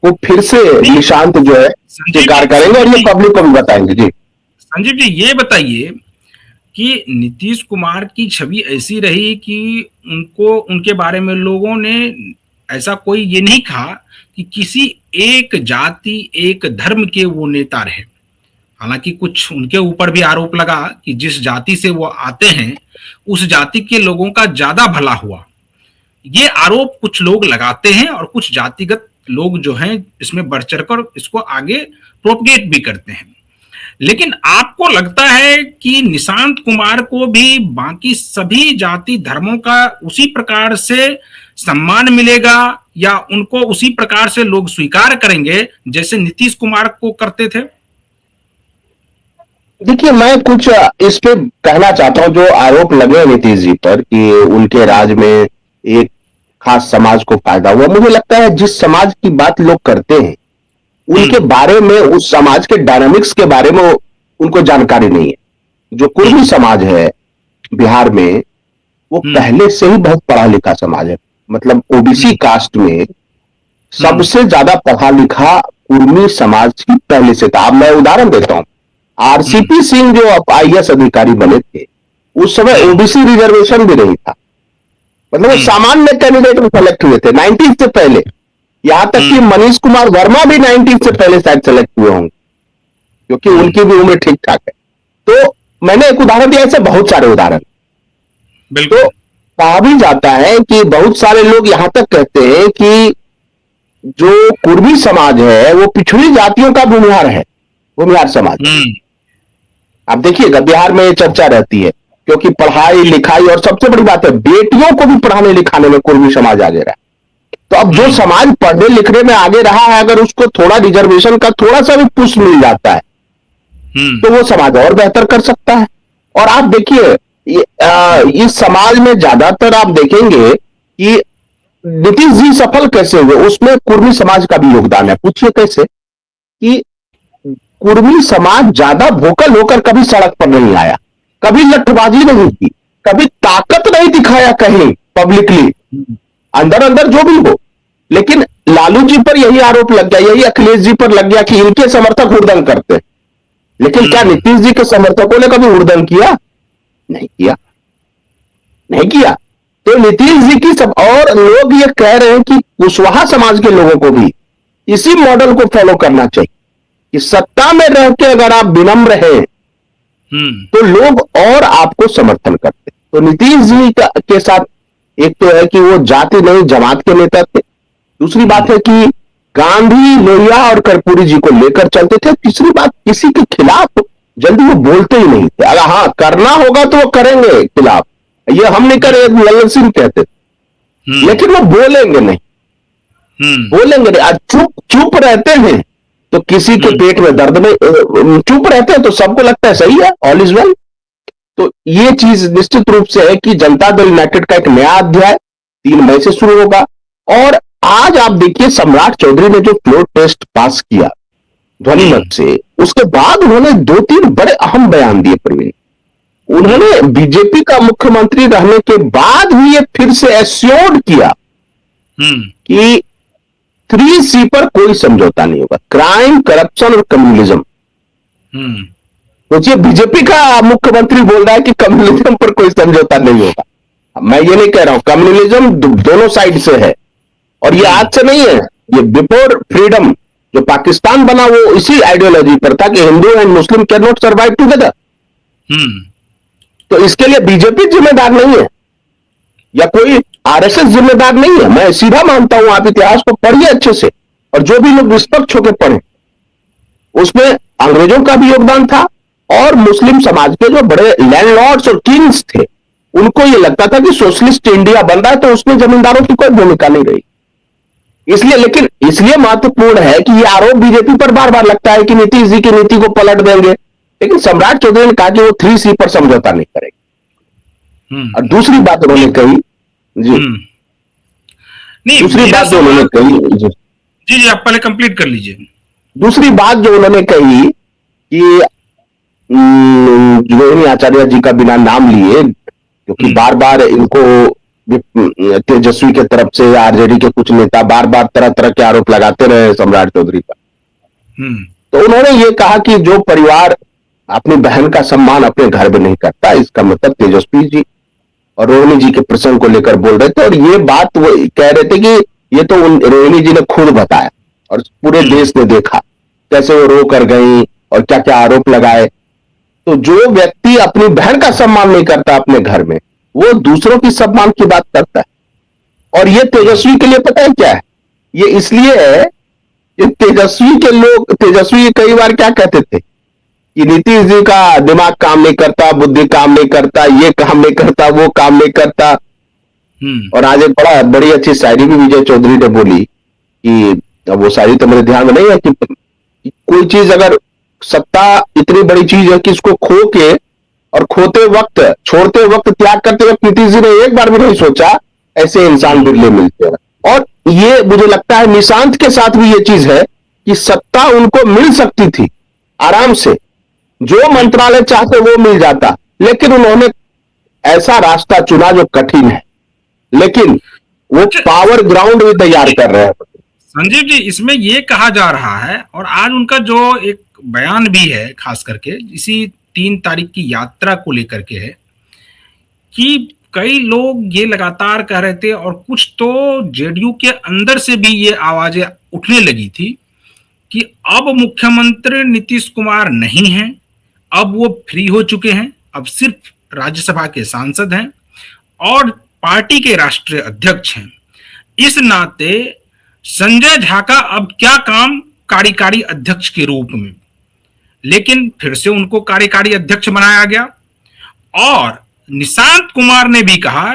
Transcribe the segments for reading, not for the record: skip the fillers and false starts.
वो फिर से नहीं, निशांत जो है स्वीकार करेंगे और ये संजीव जी, पब्लिक को भी बताएंगे जी। संजीव जी ये बताइए कि नीतीश कुमार की छवि ऐसी रही कि उनको उनके बारे में लोगों ने ऐसा कोई ये नहीं कहा कि किसी एक जाति एक धर्म के वो नेता रहे। हालांकि कुछ उनके ऊपर भी आरोप लगा कि जिस जाति से वो आते हैं उस जाति के लोगों का ज्यादा भला हुआ। ये आरोप कुछ लोग लगाते हैं और कुछ जातिगत लोग जो हैं इसमें बढ़ चढ़कर इसको आगे प्रोपगेट भी करते हैं। लेकिन आपको लगता है कि निशांत कुमार को भी बाकी सभी जाति धर्मों का उसी प्रकार से सम्मान मिलेगा या उनको उसी प्रकार से लोग स्वीकार करेंगे जैसे नीतीश कुमार को करते थे? देखिए, मैं कुछ इस पे कहना चाहता हूँ। जो आरोप लगे नीतीश जी पर कि उनके राज में एक खास समाज को फायदा हुआ, मुझे लगता है जिस समाज की बात लोग करते हैं उनके बारे में, उस समाज के डायनामिक्स के बारे में उनको जानकारी नहीं है। जो कुर्मी समाज है बिहार में, वो पहले से ही बहुत पढ़ा लिखा समाज है। मतलब ओबीसी कास्ट में सबसे ज्यादा पढ़ा लिखा कुर्मी समाज ही पहले से था। अब मैं उदाहरण देता हूं, आरसीपी सिंह जो आईएएस अधिकारी बने थे, उस समय ओबीसी रिजर्वेशन भी नहीं था। मतलब वो सामान्य कैंडिडेट में सेलेक्ट हुए थे 90 से पहले। यहां तक कि मनीष कुमार वर्मा भी 90 से पहले शायद सेलेक्ट हुए होंगे, क्योंकि उनकी भी उम्र ठीक ठाक है। तो मैंने एक उदाहरण दिया, ऐसे बहुत सारे उदाहरण। तो कहा भी जाता है कि बहुत सारे लोग यहां तक कहते हैं कि जो कुर्मी समाज है वो पिछड़ी जातियों का भूमिहार है, भूमिहार समाज। आप देखिएगा बिहार में ये चर्चा रहती है, क्योंकि पढ़ाई लिखाई और सबसे बड़ी बात है बेटियों को भी पढ़ाने लिखाने में कुर्मी समाज आगे रहा है। तो अब जो समाज पढ़ने लिखने में आगे रहा है, अगर उसको थोड़ा रिजर्वेशन का थोड़ा सा भी पुश मिल जाता है तो वो समाज और बेहतर कर सकता है। और आप देखिए इस समाज में ज्यादातर आप देखेंगे कि नीतीश जी सफल कैसे हुए, उसमें कुर्मी समाज का भी योगदान है। पूछिए कैसे? कि कुर्मी समाज ज्यादा वोकल होकर कभी सड़क पर नहीं आया, कभी लठबाजी नहीं की, कभी ताकत नहीं दिखाया कहीं पब्लिकली, अंदर अंदर जो भी हो। लेकिन लालू जी पर यही आरोप लग गया, यही अखिलेश जी पर लग गया कि इनके समर्थक हुड़दंग करते हैं। लेकिन क्या नीतीश जी के समर्थकों ने कभी हुड़दंग किया? नहीं किया, नहीं किया। तो नीतीश जी की सब, और लोग ये कह रहे हैं कि कुशवाहा समाज के लोगों को भी इसी मॉडल को फॉलो करना चाहिए कि सत्ता में रह के अगर आप विनम्र हैं तो लोग और आपको समर्थन करते। तो नीतीश जी के साथ एक तो है कि वो जाति नहीं जमात के नेता थे। दूसरी बात है कि गांधी, लोहिया और कर्पूरी जी को लेकर चलते थे। तीसरी बात, किसी के खिलाफ जल्दी वो बोलते ही नहीं थे। अगर हाँ करना होगा तो वो करेंगे खिलाफ, ये हम नहीं करे, ललन सिंह कहते थे। लेकिन वो बोलेंगे नहीं, बोलेंगे नहीं। चुप चुप रहते हैं तो किसी के पेट में दर्द नहीं, चुप रहते हैं तो सबको लगता है सही है, ऑल इज वेल। तो ये चीज निश्चित रूप से है कि जनता दल यूनाइटेड का एक नया अध्याय 3 मई से शुरू होगा। और आज आप देखिए सम्राट चौधरी ने जो फ्लोर टेस्ट पास किया ध्वनि मत से, उसके बाद उन्होंने 2-3 बड़े अहम बयान दिए। प्रवीण, उन्होंने बीजेपी का मुख्यमंत्री रहने के बाद भी ये फिर से एश्योर्ड किया कि 3C पर कोई समझौता नहीं होगा, क्राइम, करप्शन और कम्युनिज्म। सोचिए, बीजेपी का मुख्यमंत्री बोल रहा है कि कम्युनिज्म पर कोई समझौता नहीं होगा। मैं ये नहीं कह रहा हूं, कम्युनिज्म दोनों साइड से है और ये आज से नहीं है। ये बिफोर फ्रीडम जो पाकिस्तान बना वो इसी आइडियोलॉजी पर था कि Hindu and Muslim can not survive together. तो इसके लिए बीजेपी जिम्मेदार नहीं है या कोई आरएसएस जिम्मेदार नहीं है। मैं सीधा मानता हूं, आप इतिहास को पढ़िए अच्छे से, और जो भी लोग निष्पक्ष होकर पढ़े, उसमें अंग्रेजों का भी योगदान था और मुस्लिम समाज के जो बड़े लैंडलॉर्ड्स और किंग्स थे, उनको यह लगता था कि सोशलिस्ट इंडिया बन रहा है, तो उसमें जमींदारों की कोई भूमिका नहीं रही। इसलिए, लेकिन इसलिए महत्वपूर्ण है कि यह आरोप बीजेपी पर बार बार लगता है कि नीतीश जी की नीति को पलट देंगे, लेकिन सम्राट चौधरी ने कहा कि वो 3C पर समझौता नहीं करेंगे। और दूसरी बात उन्होंने कही जी, नहीं, दूसरी बात जो उन्होंने कही जी जी आप पहले कंप्लीट कर लीजिए। दूसरी बात जो उन्होंने कही कि रोहिणी आचार्य जी का बिना नाम लिए, क्योंकि बार बार इनको तेजस्वी के तरफ से आरजेडी के कुछ नेता बार बार तरह तरह के आरोप लगाते रहे सम्राट चौधरी पर। तो उन्होंने ये कहा कि जो परिवार अपनी बहन का सम्मान अपने घर में नहीं करता, इसका मतलब तेजस्वी जी और रोहिणी जी के प्रसंग को लेकर बोल रहे थे। और ये बात वो कह रहे थे कि ये तो रोहिणी जी ने खुद बताया और पूरे देश ने देखा कैसे वो रो कर गई और क्या क्या आरोप लगाए। तो जो व्यक्ति अपनी बहन का सम्मान नहीं करता अपने घर में, वो दूसरों की सम्मान की बात करता है। और ये तेजस्वी के लिए पता है क्या है, ये इसलिए है कि तेजस्वी कई बार क्या कहते थे कि नीतीश जी का दिमाग काम नहीं करता, बुद्धि काम नहीं करता, ये काम नहीं करता, वो काम नहीं करता। और आज एक बड़ी अच्छी शायरी भी विजय चौधरी ने बोली कि, अब वो शायरी तो मेरे ध्यान में नहीं है, कि कोई चीज अगर सत्ता इतनी बड़ी चीज है कि इसको खो के और खोते वक्त, छोड़ते वक्त, त्याग करते वक्त नीतीश जी ने एक बार भी नहीं सोचा, ऐसे इंसान बिरले मिलते हैं। और ये मुझे लगता है निशांत के साथ भी ये चीज है कि सत्ता उनको मिल सकती थी आराम से, जो मंत्रालय चाहते वो मिल जाता, लेकिन उन्होंने ऐसा रास्ता चुना जो कठिन है, लेकिन वो पावर ग्राउंड भी तैयार कर रहे हैं। संजीव जी, इसमें ये कहा जा रहा है और आज उनका जो एक बयान भी है, खास करके इसी 3 तारीख की यात्रा को लेकर के है, कि कई लोग ये लगातार कह रहे थे और कुछ तो जेडीयू के अंदर से भी ये आवाजें उठने लगी थी कि अब मुख्यमंत्री नीतीश कुमार नहीं हैं, अब वो फ्री हो चुके हैं, अब सिर्फ राज्यसभा के सांसद हैं और पार्टी के राष्ट्रीय अध्यक्ष हैं। इस नाते संजय झा का अब क्या काम कार्यकारी अध्यक्ष के रूप में, लेकिन फिर से उनको कार्यकारी अध्यक्ष बनाया गया। और निशांत कुमार ने भी कहा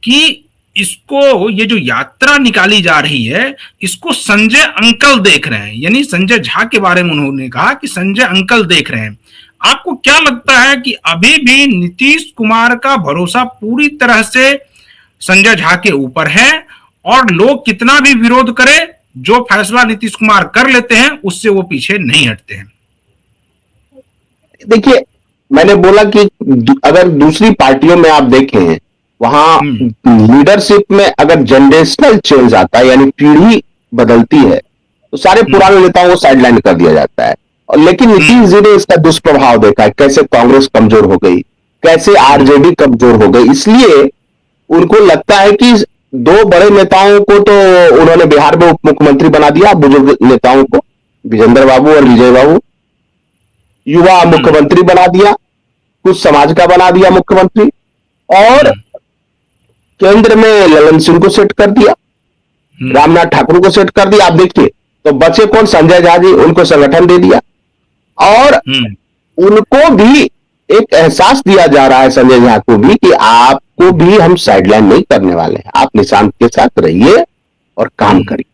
कि इसको, ये जो यात्रा निकाली जा रही है, इसको संजय अंकल देख रहे हैं, यानी संजय झा के बारे में उन्होंने कहा कि संजय अंकल देख रहे हैं। आपको क्या लगता है कि अभी भी नीतीश कुमार का भरोसा पूरी तरह से संजय झा के ऊपर है और लोग कितना भी विरोध करें, जो फैसला नीतीश कुमार कर लेते हैं उससे वो पीछे नहीं हटते हैं? देखिए, मैंने बोला कि अगर दूसरी पार्टियों में आप देखें, वहां लीडरशिप में अगर जनरेशनल चेंज आता है, यानी पीढ़ी बदलती है, तो सारे पुराने नेताओं को साइडलाइन कर दिया जाता है। और लेकिन नीतीश जी ने इसका दुष्प्रभाव देखा है, कैसे कांग्रेस कमजोर हो गई, कैसे आरजेडी कमजोर हो गई। इसलिए उनको लगता है कि 2 बड़े नेताओं को तो उन्होंने बिहार में उप मुख्यमंत्री बना दिया, बुजुर्ग नेताओं को, विजेंद्र बाबू और विजय बाबू, युवा मुख्यमंत्री बना दिया, कुछ समाज का बना दिया मुख्यमंत्री, और केंद्र में ललन सिंह को सेट कर दिया, रामनाथ ठाकुर को सेट कर दिया। आप देखिए, तो बचे कौन? संजय झा जी, उनको संगठन दे दिया। और उनको भी एक एहसास दिया जा रहा है, संजय झा को भी, कि आपको भी हम साइडलाइन नहीं करने वाले हैं, आप निशांत के साथ रहिए और काम करिए।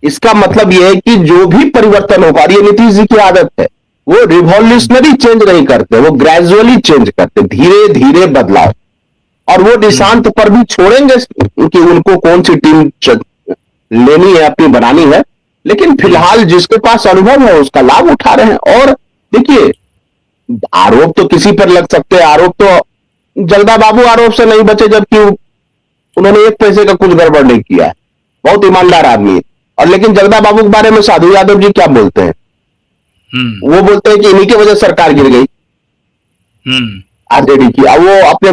इसका मतलब यह है कि जो भी परिवर्तन होगा, ये नीतीश जी की आदत है, वो रिवॉल्यूशनरी चेंज नहीं करते, वो ग्रेजुअली चेंज करते, धीरे धीरे बदलाव। और वो निशांत पर भी छोड़ेंगे कि उनको कौन सी टीम लेनी है, अपनी बनानी है, लेकिन फिलहाल जिसके पास अनुभव है उसका लाभ उठा रहे हैं। और देखिए, आरोप तो किसी पर लग सकते हैं, आरोप तो जगदा बाबू आरोप से नहीं बचे, जबकि उन्होंने 1 पैसे का कुछ गड़बड़ नहीं किया है, बहुत ईमानदार आदमी है। और लेकिन जगदा बाबू के बारे में साधु यादव जी क्या बोलते हैं? वो बोलते हैं कि इन्हीं की वजह सरकार गिर गई आरजेडी की। अब वो अपने